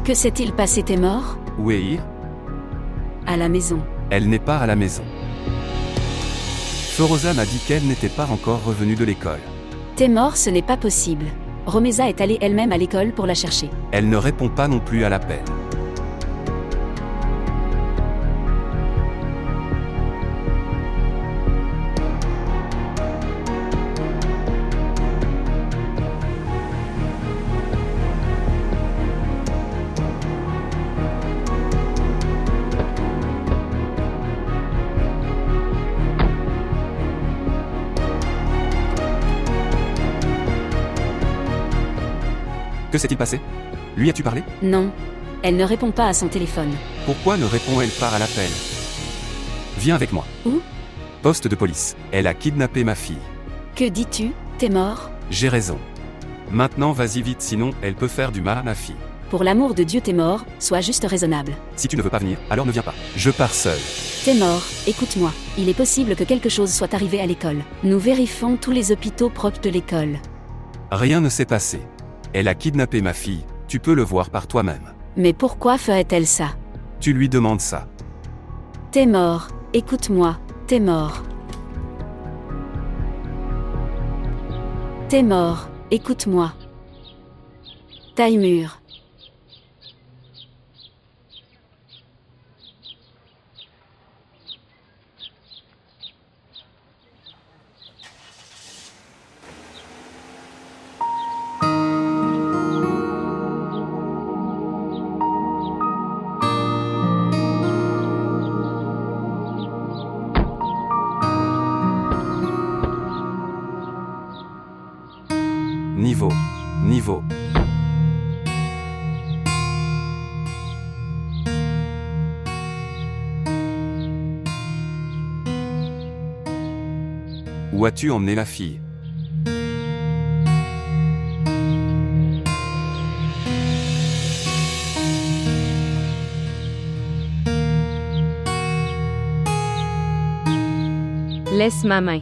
Que s'est-il passé? T'es mort? Où est Ir? À la maison. Elle n'est pas à la maison. Feroza m'a dit qu'elle n'était pas encore revenue de l'école. T'es mort, ce n'est pas possible. Romeza est allée elle-même à l'école pour la chercher. Elle ne répond pas non plus à l'appel. Que s'est-il passé? Lui as-tu parlé? Non. Elle ne répond pas à son téléphone. Pourquoi ne répond-elle pas à l'appel? Viens avec moi. Où? Poste de police. Elle a kidnappé ma fille. Que dis-tu? T'es mort? J'ai raison. Maintenant vas-y vite sinon elle peut faire du mal à ma fille. Pour l'amour de Dieu, t'es mort, sois juste raisonnable. Si tu ne veux pas venir, alors ne viens pas. Je pars seul. T'es mort, écoute-moi. Il est possible que quelque chose soit arrivé à l'école. Nous vérifions tous les hôpitaux proches de l'école. Rien ne s'est passé. Elle a kidnappé ma fille, tu peux le voir par toi-même. Mais pourquoi ferait-elle ça? Tu lui demandes ça. T'es mort, écoute-moi, t'es mort. T'es mort, écoute-moi. Taille-mur. Niveau. Où as-tu emmené la fille? Laisse ma main.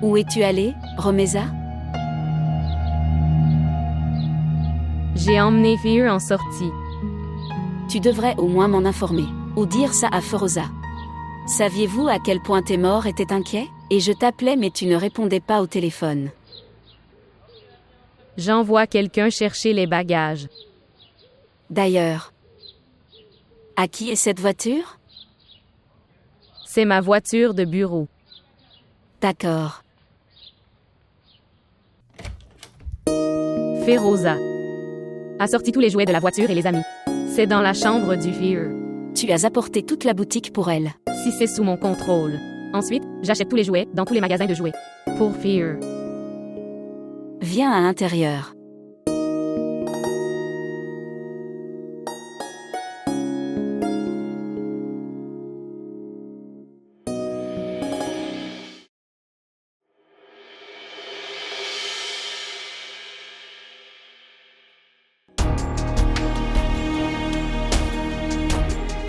Où es-tu allé, Romeza? J'ai emmené Fear en sortie. Tu devrais au moins m'en informer, ou dire ça à Feroza. Saviez-vous à quel point Témor était inquiet? Et je t'appelais mais tu ne répondais pas au téléphone. J'envoie quelqu'un chercher les bagages. D'ailleurs, à qui est cette voiture? C'est ma voiture de bureau. D'accord. Feroza a sorti tous les jouets de la voiture et les a mis. C'est dans la chambre du Fear. Tu as apporté toute la boutique pour elle. Si c'est sous mon contrôle. Ensuite, j'achète tous les jouets dans tous les magasins de jouets. Pour Fear. Viens à l'intérieur.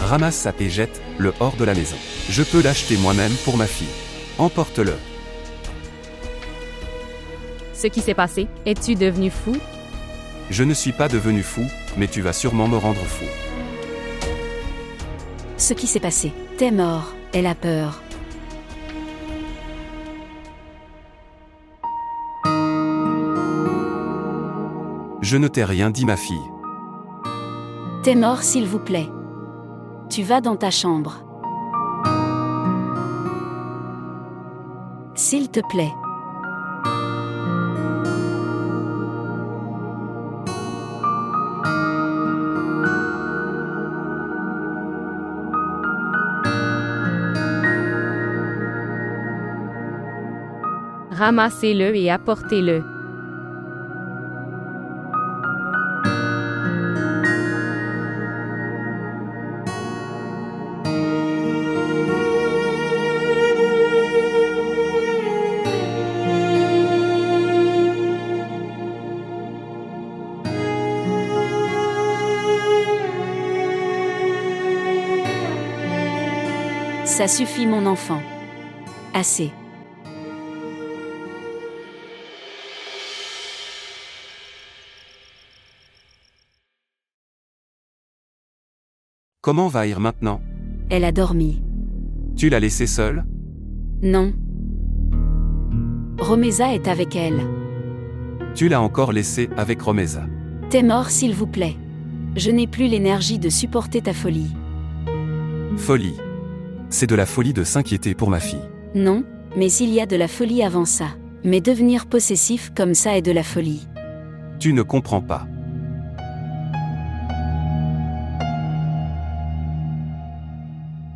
Ramasse ça et jette-le hors de la maison. Je peux l'acheter moi-même pour ma fille. Emporte-le. Ce qui s'est passé, es-tu devenu fou? Je ne suis pas devenu fou, mais tu vas sûrement me rendre fou. Ce qui s'est passé. Témor, elle a peur. Je ne t'ai rien dit, ma fille. Témor, s'il vous plaît. Tu vas dans ta chambre. S'il te plaît. Ramassez-le et apportez-le. Ça suffit, mon enfant. Assez. Comment va Ir maintenant? Elle a dormi. Tu l'as laissée seule? Non. Romeza est avec elle. Tu l'as encore laissée avec Romeza. Témor, s'il vous plaît. Je n'ai plus l'énergie de supporter ta folie. Folie. C'est de la folie de s'inquiéter pour ma fille. Non, mais il y a de la folie avant ça. Mais devenir possessif comme ça est de la folie. Tu ne comprends pas.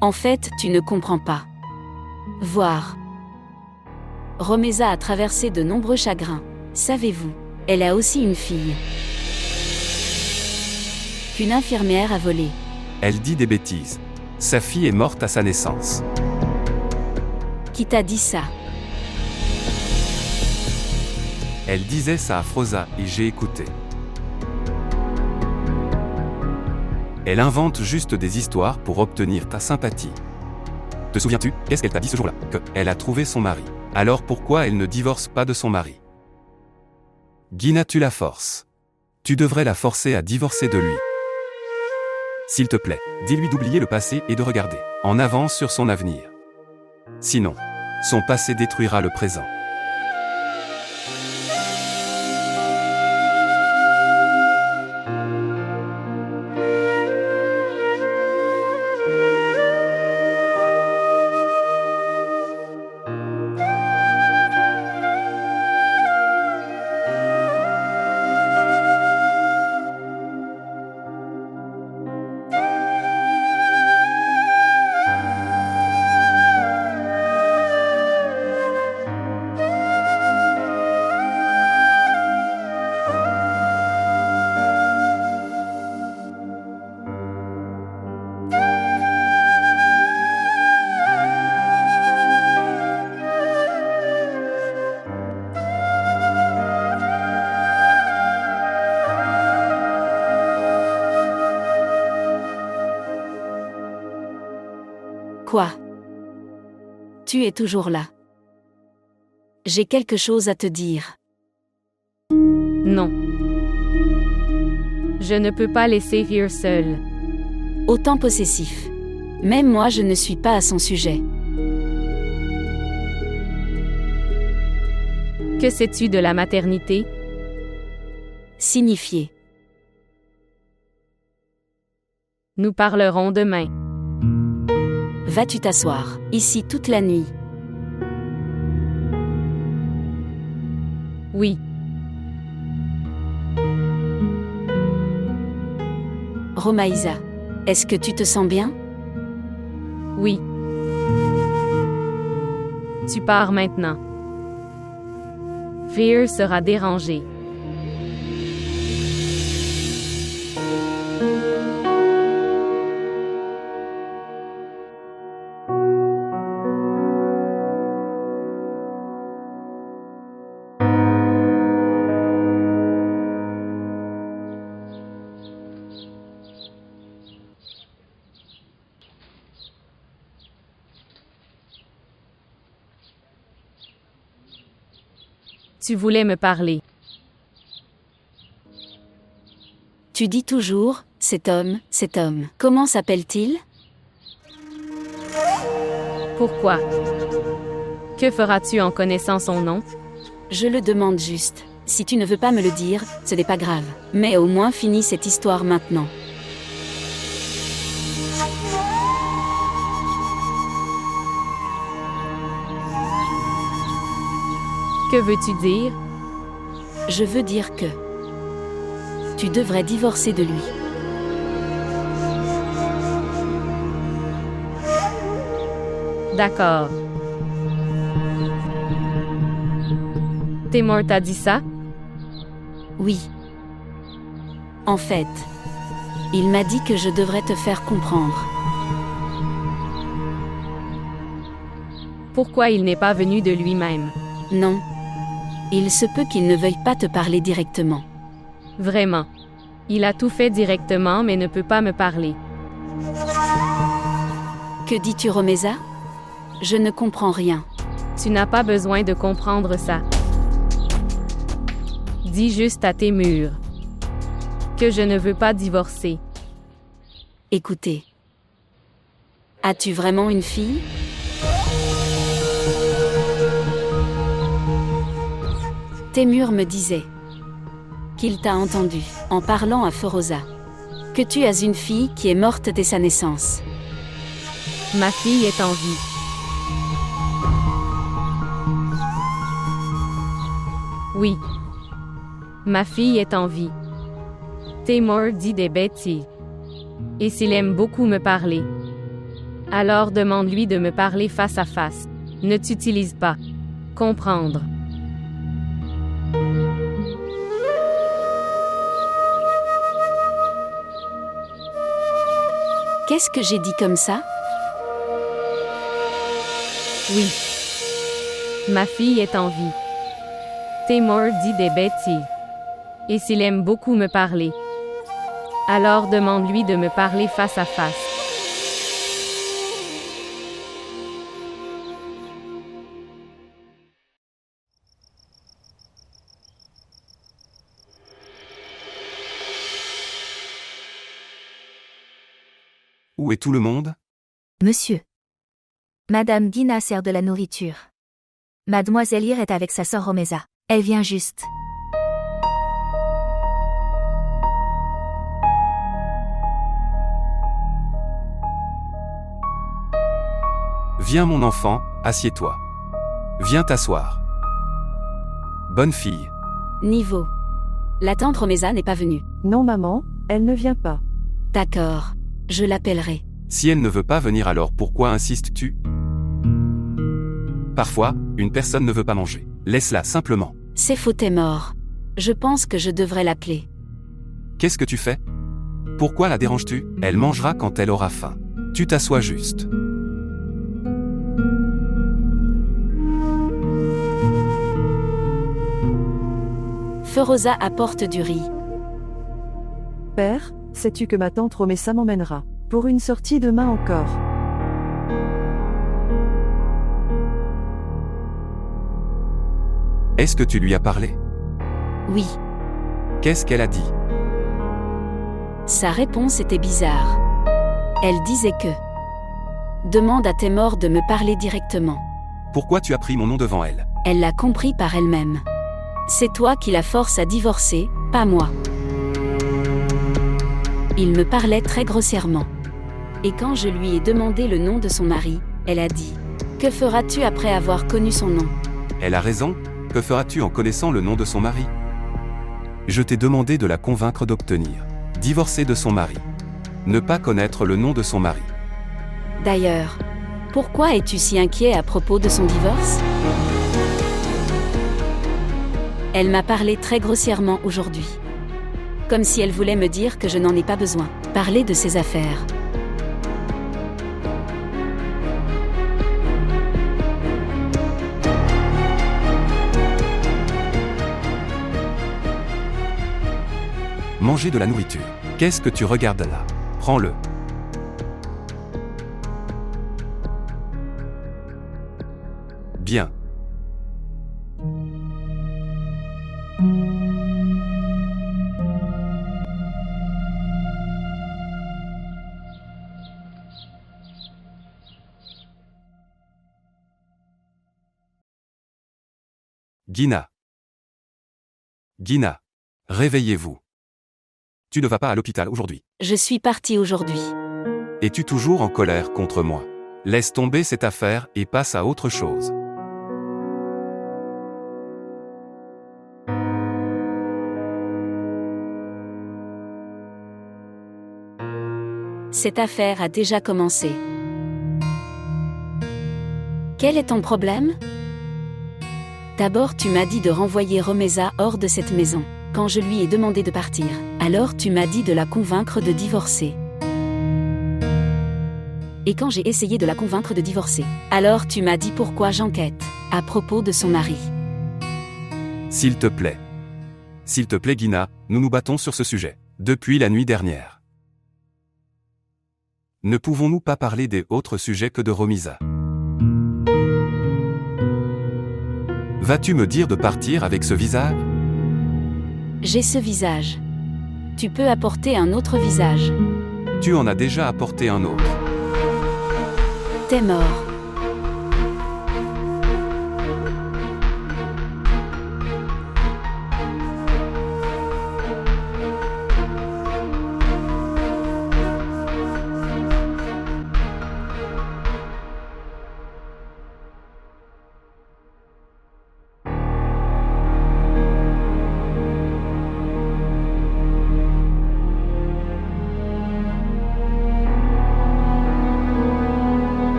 En fait, tu ne comprends pas. Voir. Romeza a traversé de nombreux chagrins. Savez-vous, elle a aussi une fille. Qu'une infirmière a volée. Elle dit des bêtises. Sa fille est morte à sa naissance. Qui t'a dit ça? Elle disait ça à Froza et j'ai écouté. Elle invente juste des histoires pour obtenir ta sympathie. Te souviens-tu, qu'est-ce qu'elle t'a dit ce jour-là? Elle a trouvé son mari. Alors pourquoi elle ne divorce pas de son mari? Gina, tu la forces. Tu devrais la forcer à divorcer de lui. S'il te plaît, dis-lui d'oublier le passé et de regarder en avant sur son avenir. Sinon, Son passé détruira le présent. Quoi? Tu es toujours là. J'ai quelque chose à te dire. Non. Je ne peux pas laisser Fear seul. Autant possessif. Même moi je ne suis pas à son sujet. Que sais-tu de la maternité? Signifié. Nous parlerons demain. Vas-tu t'asseoir, ici toute la nuit? Oui. Romaïsa, est-ce que tu te sens bien? Oui. Tu pars maintenant. Fear sera dérangé. Tu voulais me parler. Tu dis toujours, cet homme. Comment s'appelle-t-il? Pourquoi? Que feras-tu en connaissant son nom? Je le demande juste. Si tu ne veux pas me le dire, ce n'est pas grave. Mais au moins finis cette histoire maintenant. Que veux-tu dire? Je veux dire que tu devrais divorcer de lui. D'accord. Taymor t'a dit ça? Oui. En fait, il m'a dit que je devrais te faire comprendre. Pourquoi il n'est pas venu de lui-même? Non. Il se peut qu'il ne veuille pas te parler directement. Vraiment. Il a tout fait directement mais ne peut pas me parler. Que dis-tu, Romaïsa? Je ne comprends rien. Tu n'as pas besoin de comprendre ça. Dis juste à tes murs que je ne veux pas divorcer. Écoutez. As-tu vraiment une fille? Témur me disait qu'il t'a entendu, en parlant à Feroza, que tu as une fille qui est morte dès sa naissance. Ma fille est en vie. Oui. Ma fille est en vie. Taymor dit des bêtises. Et s'il aime beaucoup me parler, alors demande-lui de me parler face à face. Ne t'utilise pas. Comprendre. Qu'est-ce que j'ai dit comme ça? Oui. Ma fille est en vie. Taymor dit des bêtises. Et s'il aime beaucoup me parler, alors demande-lui de me parler face à face. Où est tout le monde? Monsieur. Madame Gina sert de la nourriture. Mademoiselle Ir est avec sa sœur Romeza. Elle vient juste. Viens mon enfant, assieds-toi. Viens t'asseoir. Bonne fille. Niveau. La tante Romeza n'est pas venue. Non maman, elle ne vient pas. D'accord. Je l'appellerai. Si elle ne veut pas venir alors pourquoi insistes-tu? Parfois, une personne ne veut pas manger. Laisse-la simplement. C'est faux, t'es mort. Je pense que je devrais l'appeler. Qu'est-ce que tu fais? Pourquoi la déranges-tu? Elle mangera quand elle aura faim. Tu t'assois juste. Feroza apporte du riz. Père, sais-tu que ma tante Romessa m'emmènera pour une sortie demain encore? Est-ce que tu lui as parlé? Oui. Qu'est-ce qu'elle a dit? Sa réponse était bizarre. Elle disait que... Demande à tes morts de me parler directement. Pourquoi tu as pris mon nom devant elle? Elle l'a compris par elle-même. C'est toi qui la force à divorcer, pas moi. Il me parlait très grossièrement. Et quand je lui ai demandé le nom de son mari, elle a dit « Que feras-tu après avoir connu son nom ?» Elle a raison, que feras-tu en connaissant le nom de son mari? Je t'ai demandé de la convaincre d'obtenir. Divorcer de son mari. Ne pas connaître le nom de son mari. D'ailleurs, pourquoi es-tu si inquiet à propos de son divorce? Elle m'a parlé très grossièrement aujourd'hui. Comme si elle voulait me dire que je n'en ai pas besoin. Parler de ses affaires. Manger de la nourriture. Qu'est-ce que tu regardes là? Prends-le. Bien. Gina. Gina. Réveillez-vous. Tu ne vas pas à l'hôpital aujourd'hui. Je suis partie aujourd'hui. Es-tu toujours en colère contre moi? Laisse tomber cette affaire et passe à autre chose. Cette affaire a déjà commencé. Quel est ton problème? D'abord tu m'as dit de renvoyer Romeza hors de cette maison. Quand je lui ai demandé de partir, alors tu m'as dit de la convaincre de divorcer. Et quand j'ai essayé de la convaincre de divorcer, alors tu m'as dit pourquoi j'enquête, à propos de son mari. S'il te plaît. S'il te plaît Gina, nous nous battons sur ce sujet, depuis la nuit dernière. Ne pouvons-nous pas parler des autres sujets que de Romeza? Vas-tu me dire de partir avec ce visage? J'ai ce visage. Tu peux apporter un autre visage. Tu en as déjà apporté un autre. T'es mort.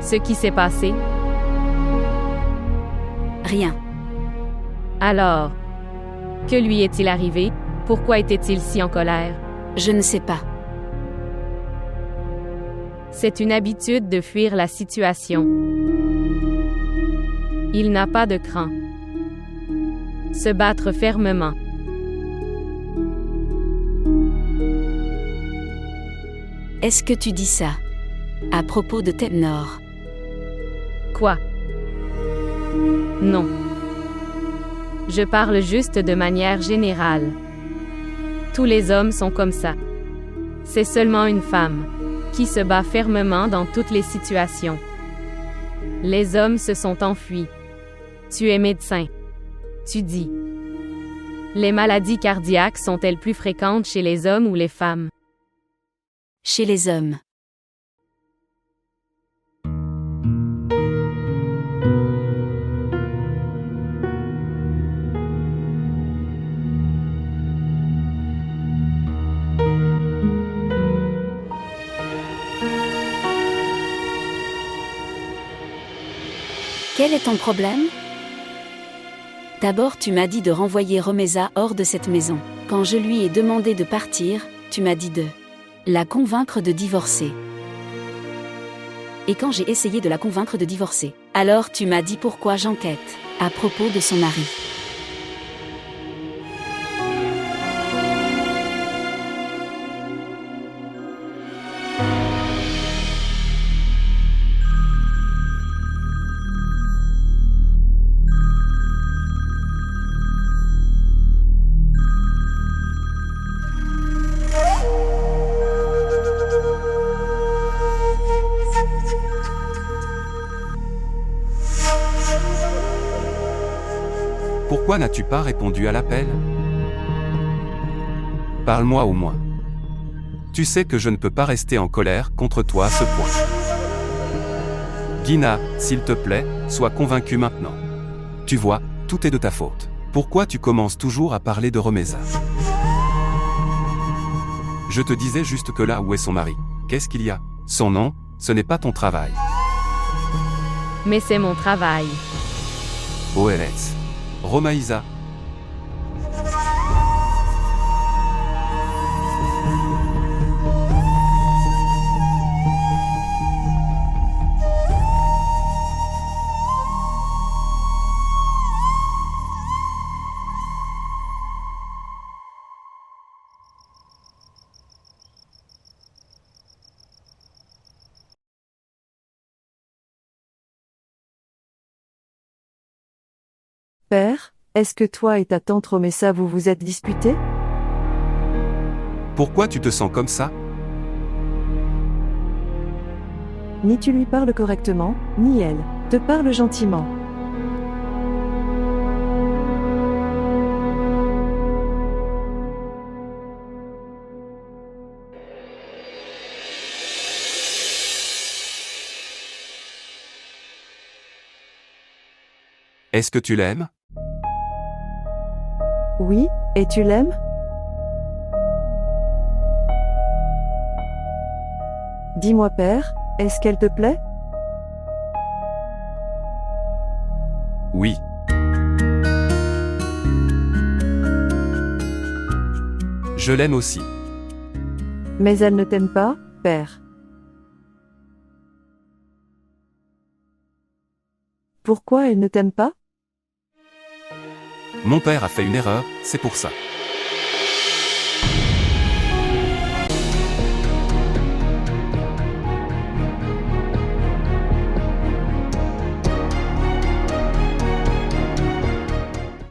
Ce qui s'est passé? Rien. Alors, que lui est-il arrivé? Pourquoi était-il si en colère? Je ne sais pas. C'est une habitude de fuir la situation. Il n'a pas de cran. Se battre fermement. Est-ce que tu dis ça à propos de Temnor? Quoi? Non. Je parle juste de manière générale. Tous les hommes sont comme ça. C'est seulement une femme qui se bat fermement dans toutes les situations. Les hommes se sont enfuis. Tu es médecin. Tu dis. Les maladies cardiaques sont-elles plus fréquentes chez les hommes ou les femmes? Chez les hommes. Quel est ton problème? D'abord tu m'as dit de renvoyer Romeza hors de cette maison. Quand je lui ai demandé de partir, tu m'as dit de la convaincre de divorcer. Et quand j'ai essayé de la convaincre de divorcer, alors tu m'as dit pourquoi j'enquête à propos de son mari. Pourquoi n'as-tu pas répondu à l'appel? Parle-moi au moins. Tu sais que je ne peux pas rester en colère contre toi à ce point. Gina, s'il te plaît, sois convaincue maintenant. Tu vois, tout est de ta faute. Pourquoi tu commences toujours à parler de Romeza? Je te disais juste que là où est son mari, qu'est-ce qu'il y a? Son nom, ce n'est pas ton travail. Mais c'est mon travail. OLS. Romaïsa. Père, est-ce que toi et ta tante Romessa vous vous êtes disputés? Pourquoi tu te sens comme ça? Ni tu lui parles correctement, ni elle te parle gentiment. Est-ce que tu l'aimes? Oui, et tu l'aimes? Dis-moi père, est-ce qu'elle te plaît? Oui. Je l'aime aussi. Mais elle ne t'aime pas, père. Pourquoi elle ne t'aime pas? Mon père a fait une erreur, c'est pour ça.